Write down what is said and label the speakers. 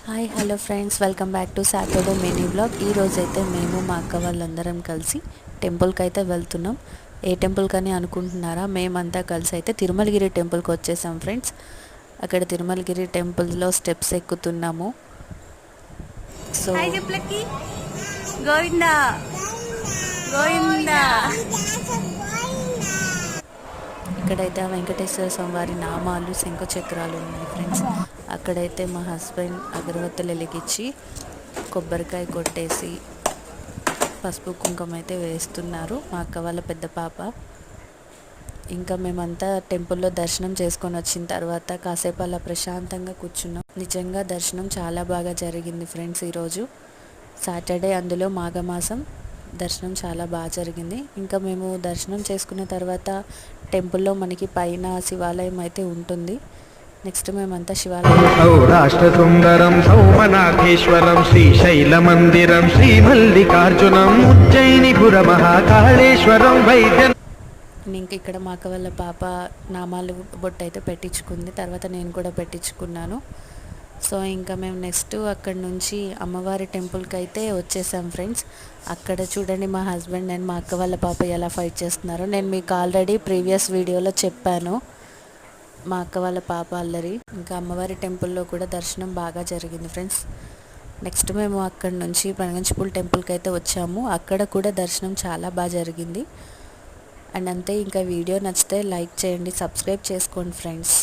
Speaker 1: Hi hello friends, welcome back to Saturday mini blog. ఈరోజైతే మేము మా అక్క వాళ్ళందరం కలిసి టెంపుల్కి అయితే వెళ్తున్నాం. ఏ టెంపుల్కి అని అనుకుంటున్నారా? మేమంతా కలిసి అయితే తిరుమలగిరి టెంపుల్కి వచ్చేసాం ఫ్రెండ్స్. అక్కడ తిరుమలగిరి టెంపుల్లో స్టెప్స్ ఎక్కుతున్నాము. సో గోవిందా గోవిందా ఇక్కడైతే ఆ వెంకటేశ్వర స్వామి వారి నామాలు శంఖ చక్రాలు ఉన్నాయి ఫ్రెండ్స్. అక్కడైతే మా హస్బెండ్ అగరవత్తులు వెలిగించి కొబ్బరికాయ కొట్టేసి పసుపు కుంకుమ అయితే వేస్తున్నారు మా అక్క వాళ్ళ పెద్ద పాప. ఇంకా మేమంతా టెంపుల్లో దర్శనం చేసుకొని వచ్చిన తర్వాత కాసేపు అలా ప్రశాంతంగా కూర్చున్నాం. నిజంగా దర్శనం చాలా బాగా జరిగింది ఫ్రెండ్స్. ఈరోజు సాటర్డే, అందులో మాఘమాసం, దర్శనం చాలా బాగా జరిగింది. ఇంకా మేము దర్శనం చేసుకున్న తర్వాత టెంపుల్లో మనకి పైన శివాలయం అయితే ఉంటుంది. నెక్స్ట్ మేమంతా శివాలయం
Speaker 2: రాష్ట్ర సుందరం సౌమనాథేశ్వరం శ్రీశైల మందిరం శ్రీ మల్లికార్జునం ఉజ్జయినిపుర మహాకాళేశ్వరం వైద్య.
Speaker 1: ఇంక ఇక్కడ మా అక్క వాళ్ళ పాప నామాలు బొట్టు అయితే పెట్టించుకుంది. తర్వాత నేను కూడా పెట్టించుకున్నాను. సో ఇంకా మేము నెక్స్ట్ అక్కడ నుంచి అమ్మవారి టెంపుల్కి అయితే వచ్చేసాం ఫ్రెండ్స్. అక్కడ చూడండి మా హస్బెండ్ అండ్ మా అక్క వాళ్ళ పాప ఎలా ఫైట్ చేస్తున్నారో. నేను మీకు ఆల్రెడీ ప్రీవియస్ వీడియోలో చెప్పాను మా అక్క వాళ్ళ పాప అల్లరి. ఇంకా అమ్మవారి టెంపుల్లో కూడా దర్శనం బాగా జరిగింది ఫ్రెండ్స్. నెక్స్ట్ మేము అక్కడ నుంచి పనగంచిపూల్ టెంపుల్కి అయితే వచ్చాము. అక్కడ కూడా దర్శనం చాలా బాగా జరిగింది. అండ్ అంతే. ఇంకా వీడియో నచ్చితే లైక్ చేయండి, సబ్స్క్రైబ్ చేసుకోండి ఫ్రెండ్స్.